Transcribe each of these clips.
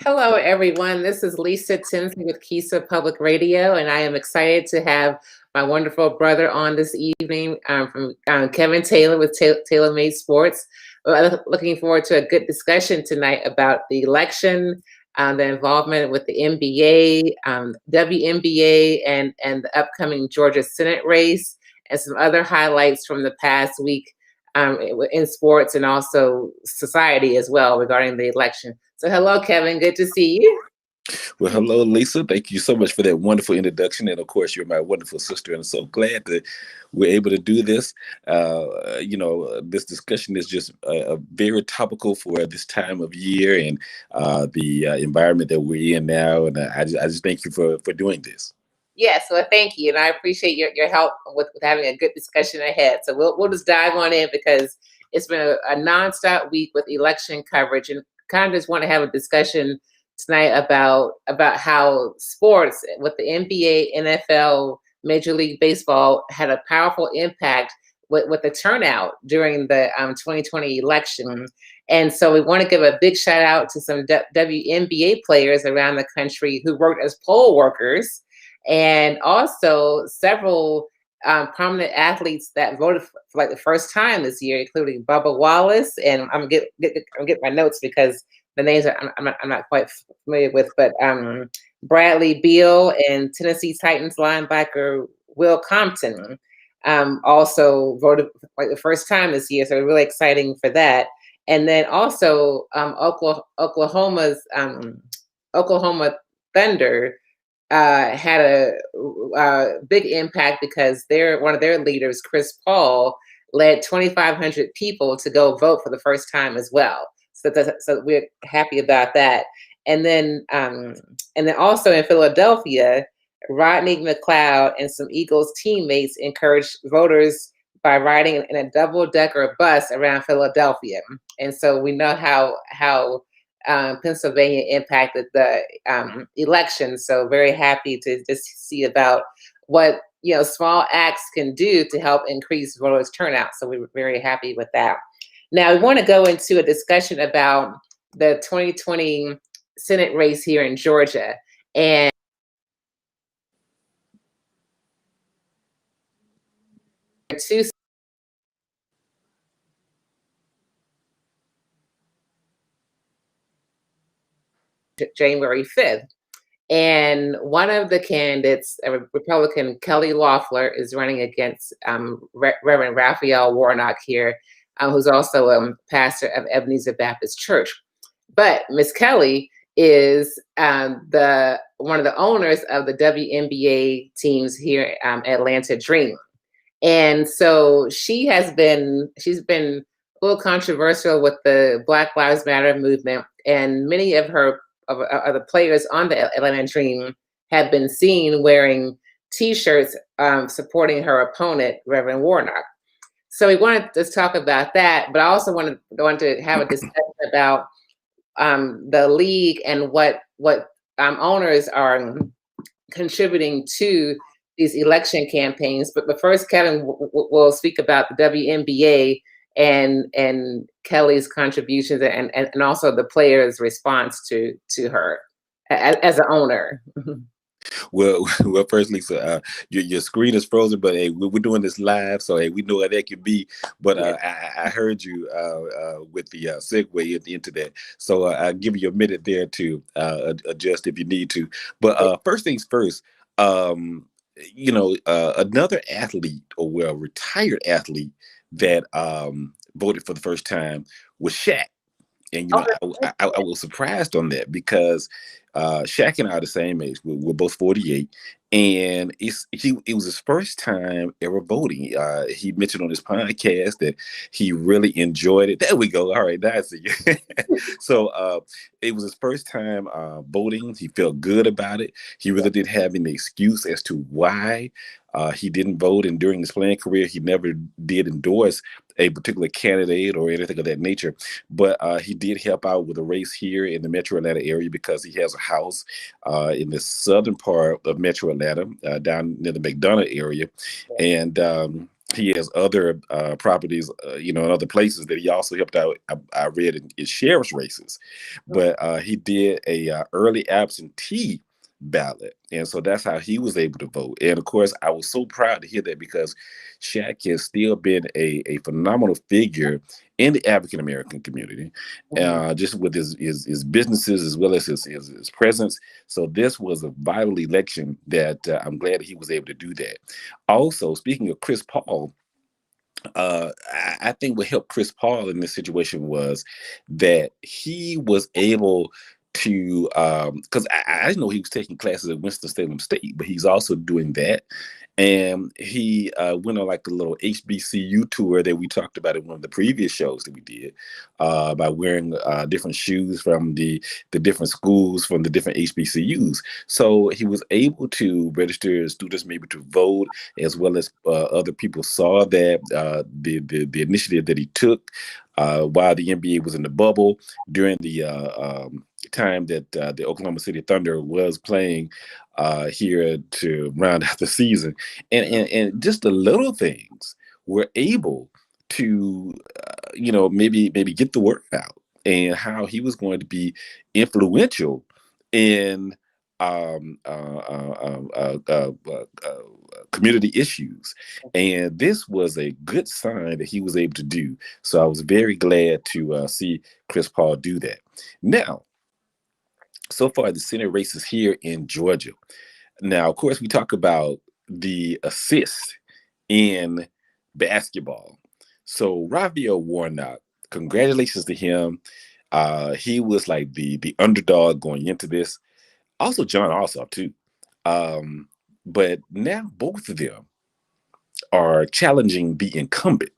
Hello, everyone. This is Lisa Tinsley with KISA Public Radio, and I am excited to have my wonderful brother on this evening from Kevin Taylor with Taylor Made Sports. Looking forward to a good discussion tonight about the election, the involvement with the NBA, WNBA, and the upcoming Georgia Senate race, and some other highlights from the past week in sports and also society as well regarding the election. So hello, Kevin. Good to see you. Well, hello, Lisa. Thank you so much for that wonderful introduction. And of course, you're my wonderful sister. And I'm so glad that we're able to do this. This discussion is just very topical for this time of year and the environment that we're in now. And I just thank you for doing this. Yes, well, thank you, and I appreciate your help with having a good discussion ahead. So we'll just dive on in because it's been a nonstop week with election coverage, and kind of just want to have a discussion tonight about how sports with the NBA, NFL, Major League Baseball had a powerful impact with the turnout during the 2020 election. And so we want to give a big shout out to some WNBA players around the country who worked as poll workers, and also several prominent athletes that voted for like the first time this year, including Bubba Wallace. And I'm get my notes because the names I'm not quite familiar with, but Bradley Beal and Tennessee Titans linebacker Will Compton also voted for like the first time this year. So really exciting for that. And then also Oklahoma's Oklahoma Thunder had a big impact because one of their leaders, Chris Paul, led 2,500 people to go vote for the first time as well. So we're happy about that. And then also in Philadelphia, Rodney McLeod and some Eagles teammates encouraged voters by riding in a double-decker bus around Philadelphia. And so we know how Pennsylvania impacted the election. So very happy to just see about what small acts can do to help increase voters turnout. So we were very happy with that. Now we want to go into a discussion about the 2020 Senate race here in Georgia. And two January 5th. And one of the candidates, a Republican, Kelly Loeffler, is running against Reverend Raphael Warnock here, who's also a pastor of Ebenezer Baptist Church. But Miss Kelly is one of the owners of the WNBA teams here, Atlanta Dream. And so she's been a little controversial with the Black Lives Matter movement, and many of the players on the Atlanta Dream have been seen wearing T-shirts supporting her opponent, Reverend Warnock. So we wanted to talk about that, but I also want to have a discussion about the league and what owners are contributing to these election campaigns. But first, Kevin will speak about the WNBA and Kelly's contributions and also the players' response to her as an owner. Well, first, Lisa, your screen is frozen, but hey, we're doing this live, so hey, we know how that could be. But I heard you with the segue into that, so I'll give you a minute there to adjust if you need to. But first things first, another athlete, or well, retired athlete that voted for the first time was Shaq. And I was surprised on that because Shaq and I are the same age. We're both 48, and it was his first time ever voting. He mentioned on his podcast that he really enjoyed it. There we go. All right, that's it. So it was his first time voting. He felt good about it. He really didn't have any excuse as to why he didn't vote. And during his playing career, he never did endorse a particular candidate or anything of that nature. But he did help out with a race here in the Metro Atlanta area because he has a house in the southern part of Metro Atlanta, down near the McDonough area. And he has other properties, in other places that he also helped out. I read in sheriff's races, but he did a early absentee ballot, and so that's how he was able to vote. And of course, I was so proud to hear that because Shaq has still been a phenomenal figure in the African American community, just with his businesses as well as his presence. So this was a vital election that I'm glad he was able to do that. Also, speaking of Chris Paul, I think what helped Chris Paul in this situation was that he was able to, because I didn't know he was taking classes at Winston-Salem State, but he's also doing that. And he went on like a little HBCU tour that we talked about in one of the previous shows that we did, by wearing different shoes from the different schools from the different HBCUs. So he was able to register students maybe to vote, as well as other people saw that the initiative that he took while the NBA was in the bubble during the time that the Oklahoma City Thunder was playing here to round out the season, and just the little things were able to maybe get the word out, and how he was going to be influential in um, uh, uh, uh, uh, uh, uh, community issues. And this was a good sign that he was able to do. So I was very glad to see Chris Paul do that. Now, so far, the Senate races here in Georgia. Now, of course, we talk about the assist in basketball. So Raphael Warnock, congratulations to him. He was like the underdog going into this. Also, John Ossoff too. Um, but now both of them are challenging the incumbent.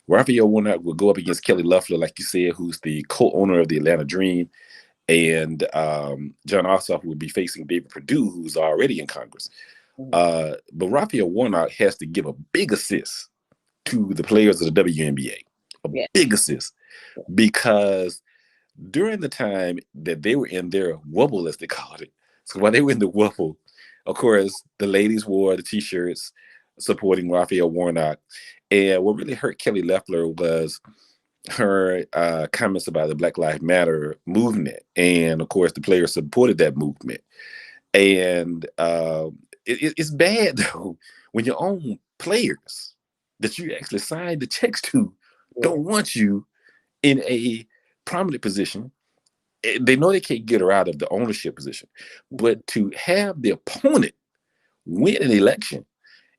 Raphael Warnock will go up against Kelly Loeffler, like you said, who's the co-owner of the Atlanta Dream, and John Ossoff will be facing David Perdue, who's already in Congress. But Raphael Warnock has to give a big assist to the players of the WNBA, a big assist, because during the time that they were in their wobble, as they called it, so while they were in the wobble, of course, the ladies wore the T-shirts supporting Raphael Warnock. And what really hurt Kelly Loeffler was her comments about the Black Lives Matter movement. And of course, the players supported that movement. And it's bad, though, when your own players that you actually signed the checks to don't want you in a prominent position. They know they can't get her out of the ownership position, but to have the opponent win an election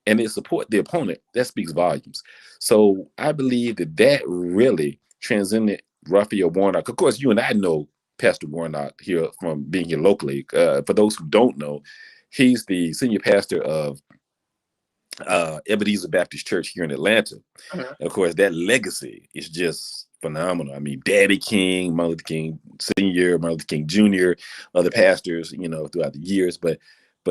and they support the opponent, that speaks volumes. So I believe that really transcended Raphael Warnock. Of course, you and I know Pastor Warnock here from being here locally. For those who don't know, he's the senior pastor of Ebenezer Baptist Church here in Atlanta. And of course, that legacy is just phenomenal. I mean, Daddy King, Martin Luther King Sr., Martin Luther King Jr., other pastors, throughout the years. But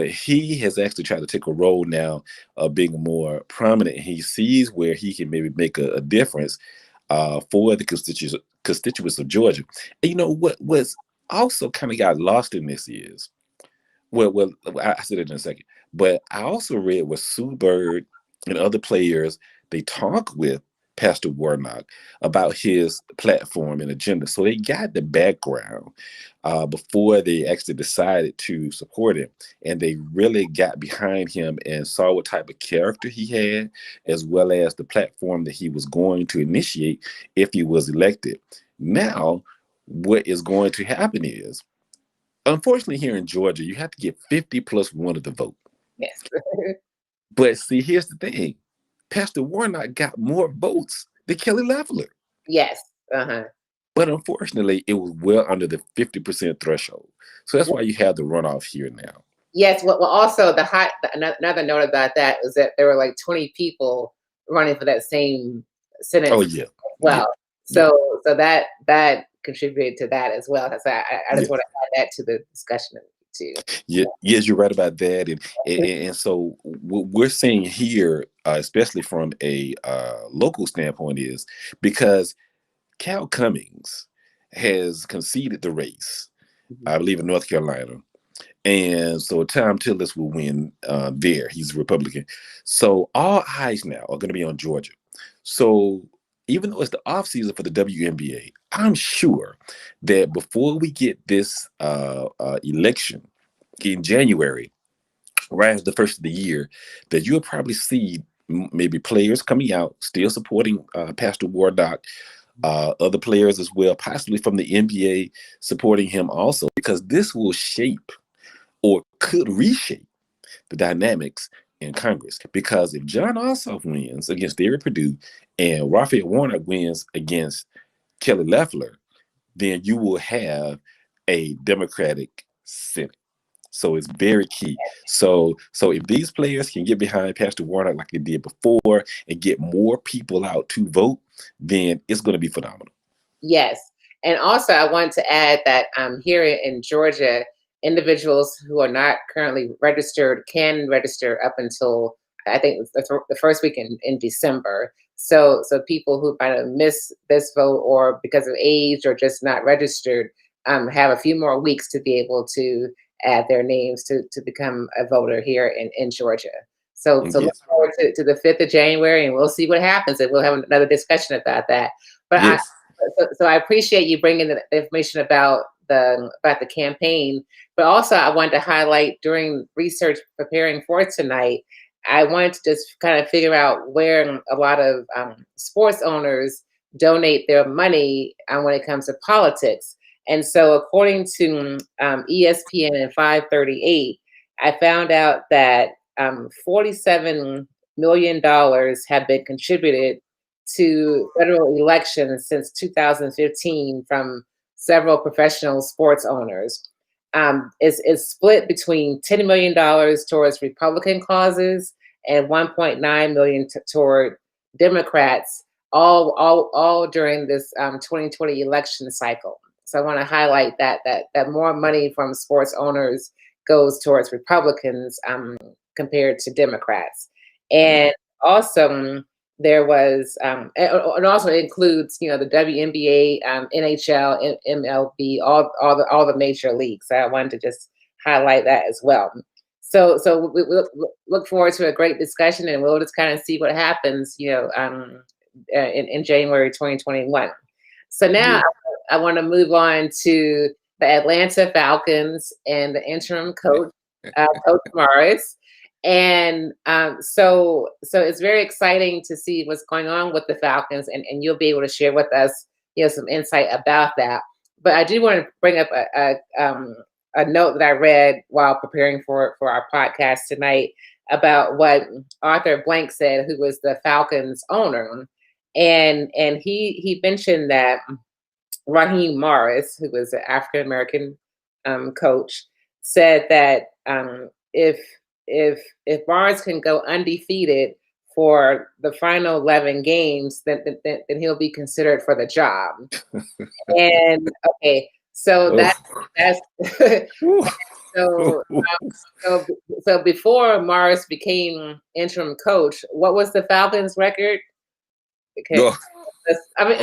he has actually tried to take a role now of being more prominent. And he sees where he can maybe make a difference for the constituents of Georgia. And what was also kind of got lost in this is, well, I said it in a second, but I also read where Sue Bird and other players, they talk with Pastor Warnock about his platform and agenda. So they got the background before they actually decided to support him. And they really got behind him and saw what type of character he had, as well as the platform that he was going to initiate if he was elected. Now, what is going to happen is, unfortunately, here in Georgia, you have to get 50 plus one of the vote. Yes. But see, here's the thing. Pastor Warnock got more votes than Kelly Loeffler. Yes. But unfortunately, it was well under the 50% threshold. So that's why you have the runoff here now. Yes. Well, also another note about that is that there were like 20 people running for that same Senate. Oh yeah. Well, so that contributed to that as well. So I just want to add that to the discussion too. Yeah, yes, you're right about that, and so what we're seeing here, especially from a local standpoint, is because Cal Cummings has conceded the race, I believe, in North Carolina, And so Tom Tillis will win there. He's a Republican. So all eyes now are going to be on Georgia. So even though it's the offseason for the WNBA, I'm sure that before we get this election in January, right as the first of the year, that you'll probably see maybe players coming out still supporting Pastor Warnock, other players as well, possibly from the NBA supporting him also, because this will shape or could reshape the dynamics in Congress. Because if John Ossoff wins against Derek Perdue and Raphael Warnock wins against Kelly Loeffler, then you will have a Democratic Senate. So it's very key. So if these players can get behind Pastor Warnock like they did before and get more people out to vote, then it's going to be phenomenal. Yes. And also, I want to add that here in Georgia, individuals who are not currently registered can register up until, I think, the first week in December. So people who might have missed this vote or because of age or just not registered have a few more weeks to be able to add their names to become a voter here in Georgia. So Yes. look forward to the 5th of January, and we'll see what happens, and we'll have another discussion about that. But Yes. so I appreciate you bringing the information about the campaign, but also I wanted to highlight during research preparing for tonight, I wanted to just kind of figure out where a lot of sports owners donate their money when it comes to politics. And so according to ESPN and 538, I found out that $47 million have been contributed to federal elections since 2015 from several professional sports owners. Is split between $10 million towards Republican causes and $1.9 million toward Democrats, all during this 2020 election cycle. So I want to highlight that more money from sports owners goes towards Republicans compared to Democrats, and also there was, and also includes, the WNBA, NHL, MLB, all the major leagues. So I wanted to just highlight that as well. So we'll look forward to a great discussion, and we'll just kind of see what happens, in January 2021. So now I want to move on to the Atlanta Falcons and the interim coach, Coach Morris. And so it's very exciting to see what's going on with the Falcons, and you'll be able to share with us, some insight about that. But I do want to bring up a note that I read while preparing for our podcast tonight about what Arthur Blank said, who was the Falcons owner, and he mentioned that Raheem Morris, who was an African American coach, said that if Morris can go undefeated for the final 11 games, then he'll be considered for the job. And okay, so that's so before Morris became interim coach, what was the Falcons' record? Okay, let's I want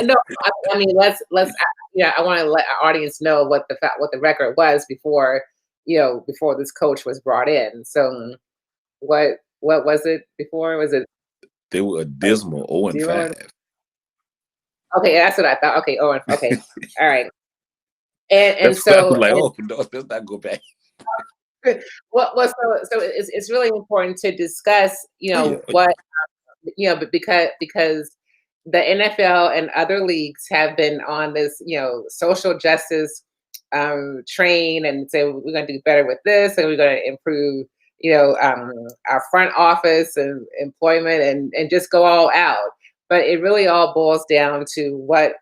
to let our audience know what the record was before before this coach was brought in. So what was it before? Was it? They were abysmal, 0-5. Okay, that's what I thought. Okay, okay, all right. And That's so like, oh no, let's not go back. so it's really important to discuss, what but because the NFL and other leagues have been on this, social justice train, and say we're going to do better with this, and we're going to improve, our front office and employment, and just go all out. But it really all boils down to what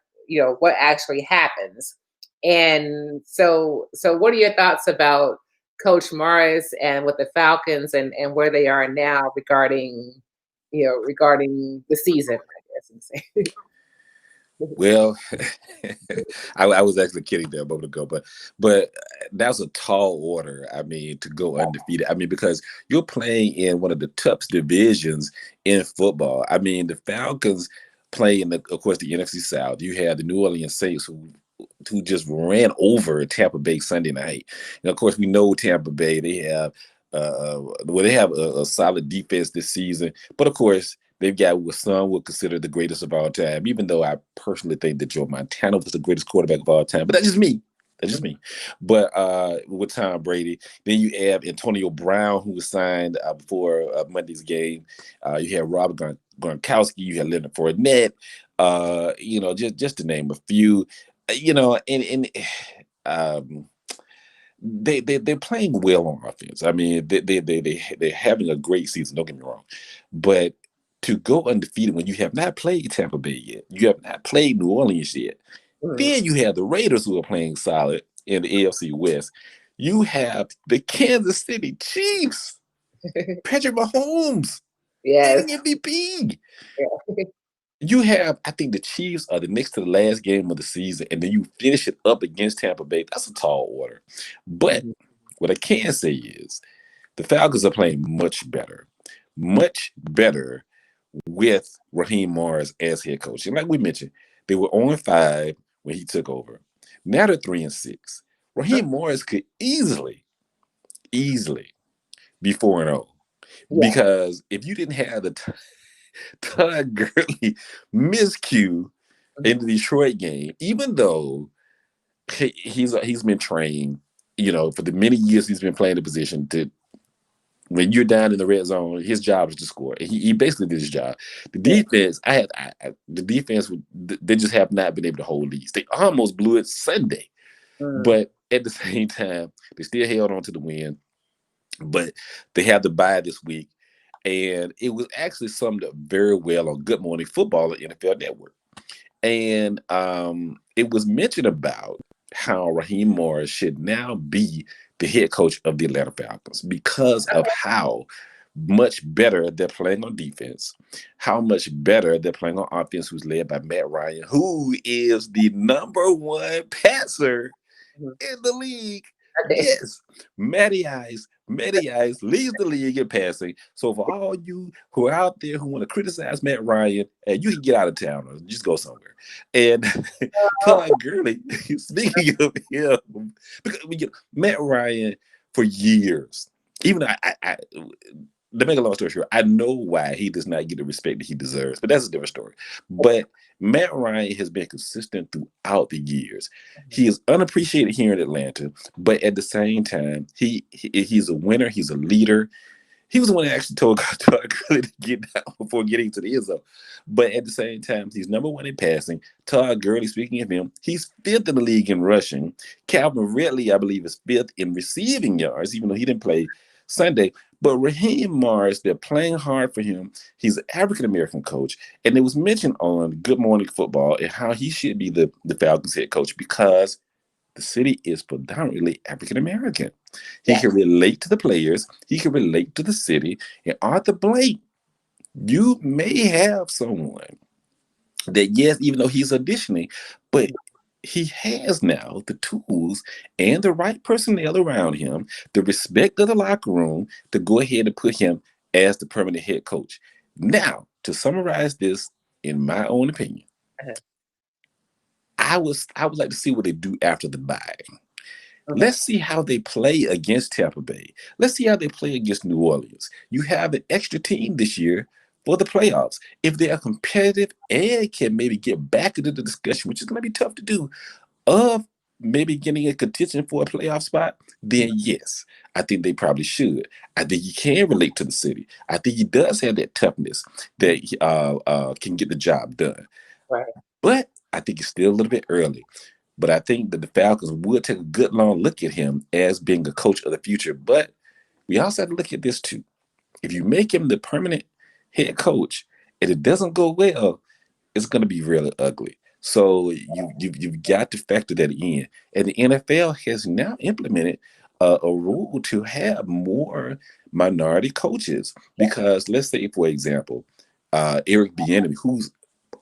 actually happens. And so what are your thoughts about Coach Morris and with the Falcons and where they are now regarding the season, I guess? Well, I was actually kidding there a moment ago, but that's a tall order. I mean, to go undefeated. I mean, because you're playing in one of the toughest divisions in football. I mean, the Falcons play in of course, the NFC South. You have the New Orleans Saints, who who just ran over Tampa Bay Sunday night. And of course, we know Tampa Bay, they have a solid defense this season, but of course they've got what some would consider the greatest of all time. Even though I personally think that Joe Montana was the greatest quarterback of all time, but that's just me. That's just me. But with Tom Brady, then you have Antonio Brown, who was signed before Monday's game. You have Robert Gronkowski. You have Leonard Fournette. Just to name a few. And they're playing well on offense. I mean, they're having a great season. Don't get me wrong, but to go undefeated when you have not played Tampa Bay yet, you have not played New Orleans yet. Then you have the Raiders who are playing solid in the AFC West. You have the Kansas City Chiefs, Patrick Mahomes, Yes. MVP. Yeah. You have, I think the Chiefs are the next to the last game of the season, and then you finish it up against Tampa Bay. That's a tall order. But what I can say is the Falcons are playing much better with Raheem Morris as head coach. And like we mentioned, they were 0-5 when he took over. Now they're 3-6. Raheem Morris could easily be 4-0. Because if you didn't have the Todd Gurley miscue in the Detroit game, even though he's been trained, for the many years he's been playing the position to when you're down in the red zone, his job is to score. He basically did his job. The defense, they just have not been able to hold leads. They almost blew it Sunday, but at the same time, they still held on to the win. But they have the bye this week, and it was actually summed up very well on Good Morning Football at NFL Network. And it was mentioned about how Raheem Morris should now be the head coach of the Atlanta Falcons because of how much better they're playing on defense, how much better they're playing on offense, who's led by Matt Ryan, who is the #1 passer in the league. Yes, Matty Ice leads the league in passing. So for all you who are out there who want to criticize Matt Ryan, you can get out of town or just go somewhere. And Todd Gurley, speaking of him, because Matt Ryan for years, even I to make a long story short, I know why he does not get the respect that he deserves, but that's a different story. But Matt Ryan has been consistent throughout the years. He is unappreciated here in Atlanta, but at the same time, he's a winner. He's a leader. He was the one that actually told Todd Gurley to get down before getting to the end zone. But at the same time, he's #1 in passing. Todd Gurley, speaking of him, he's 5th in the league in rushing. Calvin Ridley, I believe, is 5th in receiving yards, even though he didn't play Sunday. But Raheem Morris, they're playing hard for him. He's an African-American coach. And it was mentioned on Good Morning Football and how he should be the Falcons head coach because the city is predominantly African-American. He can relate to the players. He can relate to the city. And Arthur Blank, you may have someone that, yes, even though he's auditioning, but he has now the tools and the right personnel around him, the respect of the locker room to go ahead and put him as the permanent head coach. Now, to summarize this, in my own opinion, I would like to see what they do after the bye. Let's see how they play against Tampa Bay. Let's see how they play against New Orleans. You have an extra team this year for the playoffs. If they are competitive and can maybe get back into the discussion, which is going to be tough to do, of maybe getting a contention for a playoff spot, then yes, I think they probably should. I think he can relate to the city. I think he does have that toughness that he, can get the job done. Right. But I think it's still a little bit early. But I think that the Falcons would take a good long look at him as being a coach of the future. But we also have to look at this too. If you make him the permanent head coach and it doesn't go well, it's going to be really ugly. So you've got to factor that in. And the NFL has now implemented a rule to have more minority coaches. Because let's say, for example, Eric Bieniemy, who's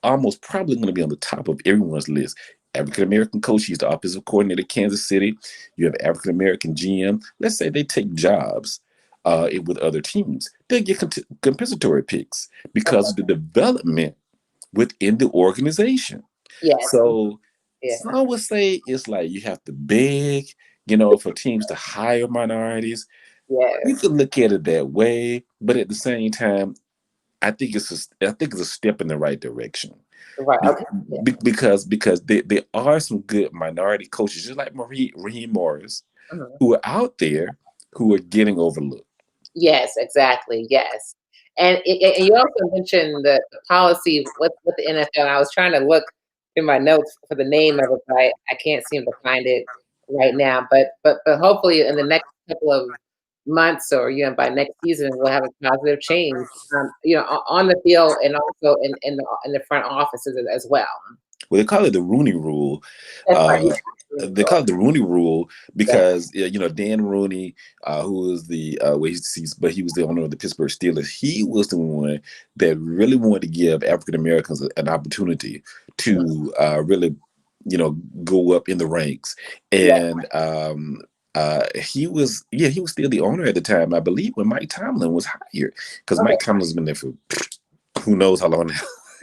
almost probably going to be on the top of everyone's list. African-American coach, he's the offensive coordinator at Kansas City. You have African-American GM. Let's say they take jobs with other teams. They'll get compensatory picks because of the development within the organization. Yes. So Yeah. Some would say it's like you have to beg, for teams to hire minorities. You Yes. could look at it that way, but at the same time, I think it's a step in the right direction. Right. Be- Okay. Yeah. because there are some good minority coaches, just like Raheem Morris, Mhm. who are out there who are getting overlooked. Yes, exactly. Yes. And you also mentioned the policy with the NFL. I was trying to look through my notes for the name of it, but I can't seem to find it right now. But hopefully in the next couple of months or by next season we'll have a positive change. On the field and also in the front offices as well. Well, they call it the Rooney Rule. That's right. Uh, Yeah. they call it the Rooney Rule Yeah. because Dan Rooney, who was but he was the owner of the Pittsburgh Steelers. He was the one that really wanted to give African Americans an opportunity to really, go up in the ranks. Yeah. And he was still the owner at the time, I believe, when Mike Tomlin was hired, because Okay. Mike Tomlin's been there for who knows how long now.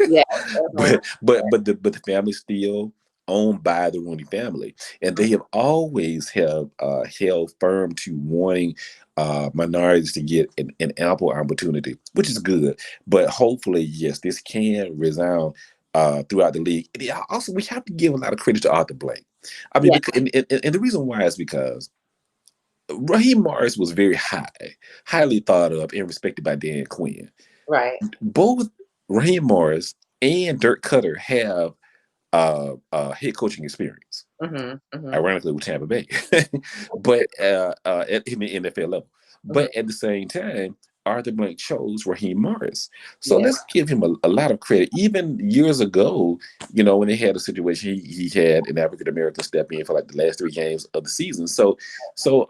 Yeah. Uh-huh. But the family still owned by the Rooney family, and they have always have held firm to wanting minorities to get an ample opportunity, which is good. But hopefully, yes, this can resound throughout the league. And also, we have to give a lot of credit to Arthur Blank. I mean, Yeah. because, and the reason why is because Raheem Morris was very highly thought of and respected by Dan Quinn. Right. Both Raheem Morris and Dirk Cutter have head coaching experience, Hmm. Hmm. ironically with Tampa Bay, but in the NFL level. Hmm. But at the same time, Arthur Blank chose Raheem Morris. So Yeah. let's give him a lot of credit. Even years ago, when they had a situation, he had an African American step in for like the last 3 games of the season. So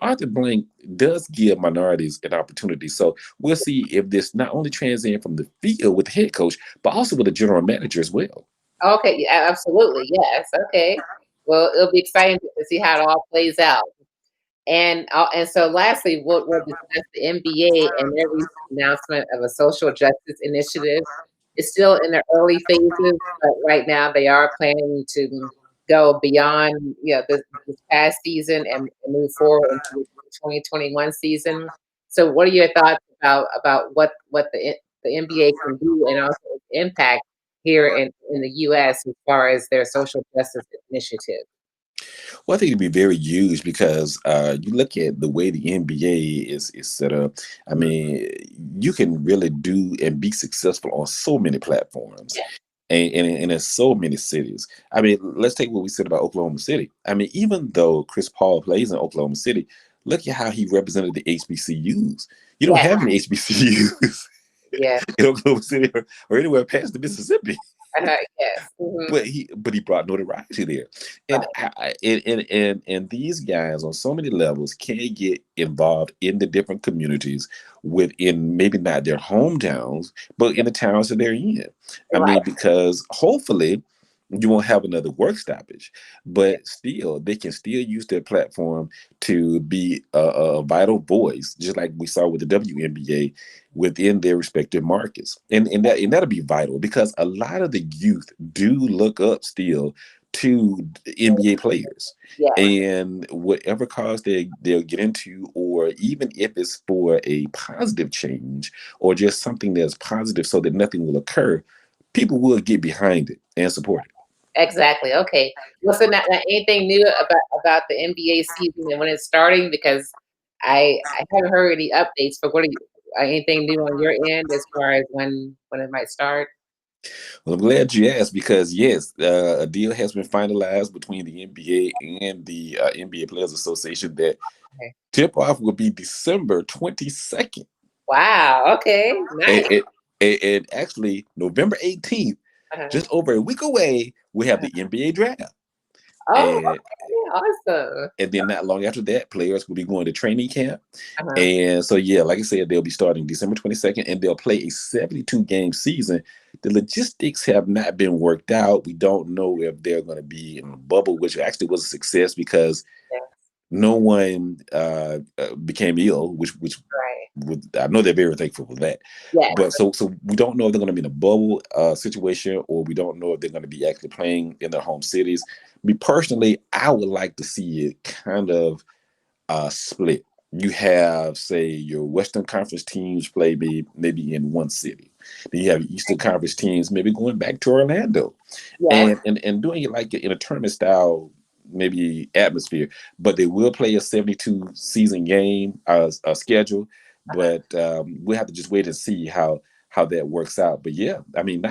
Arthur Blank does give minorities an opportunity. So we'll see if this not only transcends from the field with the head coach, but also with the general manager as well. Okay, yeah, absolutely. Yes. Okay. Well, it'll be exciting to see how it all plays out. And so lastly, we'll discuss the NBA and their recent announcement of a social justice initiative. It's still in the early phases, but right now they are planning to go beyond, this past season and move forward into the 2021 season. So what are your thoughts about what the NBA can do and also its impact here in the US as far as their social justice initiative? Well, I think it'd be very huge because you look at the way the NBA is set up. I Mhm. mean, you can really do and be successful on so many platforms, Yeah. and in so many cities. I mean, let's take what we said about Oklahoma City. I mean, even though Chris Paul plays in Oklahoma City, look at how he represented the HBCUs. You don't Yeah. have any HBCUs Yeah. in Oklahoma City or anywhere past the Mississippi. Yes. Mhm. But he brought notoriety there, and Right. and these guys on so many levels can get involved in the different communities within maybe not their hometowns, but in the towns that they're in. I Right. mean, because hopefully you won't have another work stoppage, Yeah. but still they can still use their platform to be a vital voice, just like we saw with the WNBA within their respective markets. And that'll be vital because a lot of the youth do look up still to NBA players. Yes. And whatever cause they'll get into, or even if it's for a positive change or just something that's positive so that nothing will occur, people will get behind it and support it. Exactly. Okay. Well, so now anything new about the NBA season and when it's starting? Because I haven't heard any updates. But what are you? Anything new on your end as far as when it might start? Well, I'm glad you asked because yes, a deal has been finalized between the NBA and the NBA Players Association that Okay. tip off will be December 22nd, Wow. Okay. and, Nice. and, and actually November 18th, Uh-huh. just over a week away, we have the NBA draft, Oh, and okay. Awesome. and then not long after that, players will be going to training camp. Uh-huh. And so, yeah, like I said, they'll be starting December 22nd and they'll play a 72 game season. The logistics have not been worked out. We don't know if they're going to be in a bubble, which actually was a success because Yeah. no one became ill, which Right. I know they're very thankful for that. Yes. But so we don't know if they're going to be in a bubble situation, or we don't know if they're going to be actually playing in their home cities. Me personally, I would like to see it kind of split. You have, say, your Western Conference teams play maybe in one city. Then you have Eastern Conference teams maybe going back to Orlando, Yes. and doing it like in a tournament style maybe atmosphere. But they will play a 72 season game a schedule. But we'll have to just wait and see how that works out. But yeah, I mean,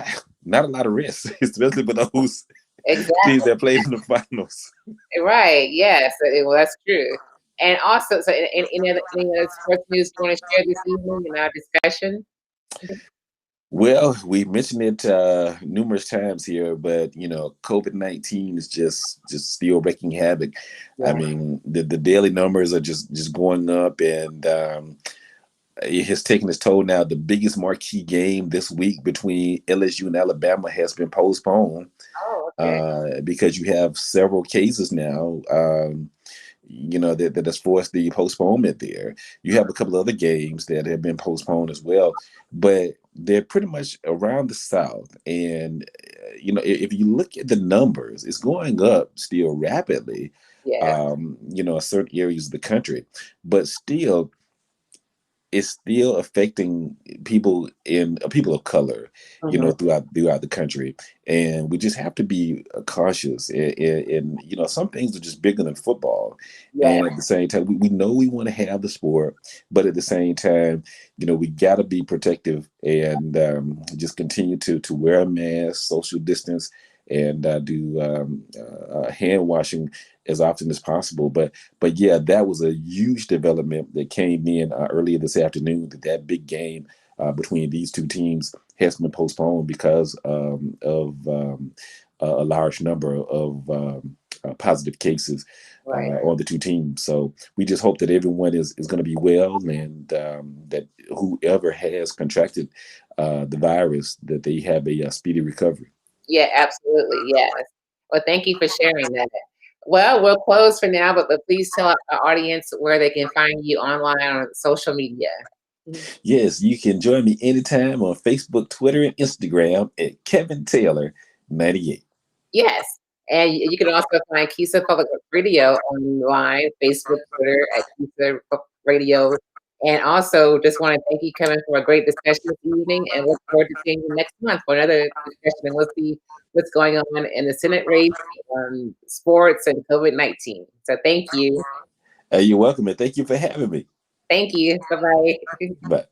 not a lot of risk, especially for those teams Exactly. that played in the finals. Right. Yes. Well, that's true. And also, so any other sports news you want to share this evening in our discussion? Well, we mentioned it numerous times here, but COVID-19 is just still wreaking havoc. I Yeah. mean, the daily numbers are just going up, and it has taken its toll. Now, the biggest marquee game this week between LSU and Alabama has been postponed Oh, okay. because you have several cases now. That has forced the postponement there. You have a couple of other games that have been postponed as well, but they're pretty much around the South. And if you look at the numbers, it's going up still rapidly. Yeah. In certain areas of the country, but still it's still affecting people of color, Hmm. throughout the country, and we just have to be cautious. And some things are just bigger than football. Yeah. And at the same time, we know we want to have the sport, but at the same time, we got to be protective and just continue to wear a mask, social distance, and do hand washing as often as possible. But yeah, that was a huge development that came in earlier this afternoon. That big game between these two teams has been postponed because of a large number of positive cases Right. on the two teams. So we just hope that everyone is going to be well, and that whoever has contracted the virus, that they have a speedy recovery. Yeah, absolutely. Yes. Well, thank you for sharing that. Well, we'll close for now, but please tell our audience where they can find you online on social media. Mhm. Yes, you can join me anytime on Facebook, Twitter, and Instagram at Kevin Taylor 98. Yes. And you can also find KISA Public Radio online, Facebook, Twitter at KISA Radio. And also, just want to thank you, Kevin, for a great discussion this evening, and look forward to seeing you next month for another discussion. And we'll see what's going on in the Senate race, sports, and COVID-19. So, thank you. You're welcome, and thank you for having me. Thank you. Bye bye. Bye.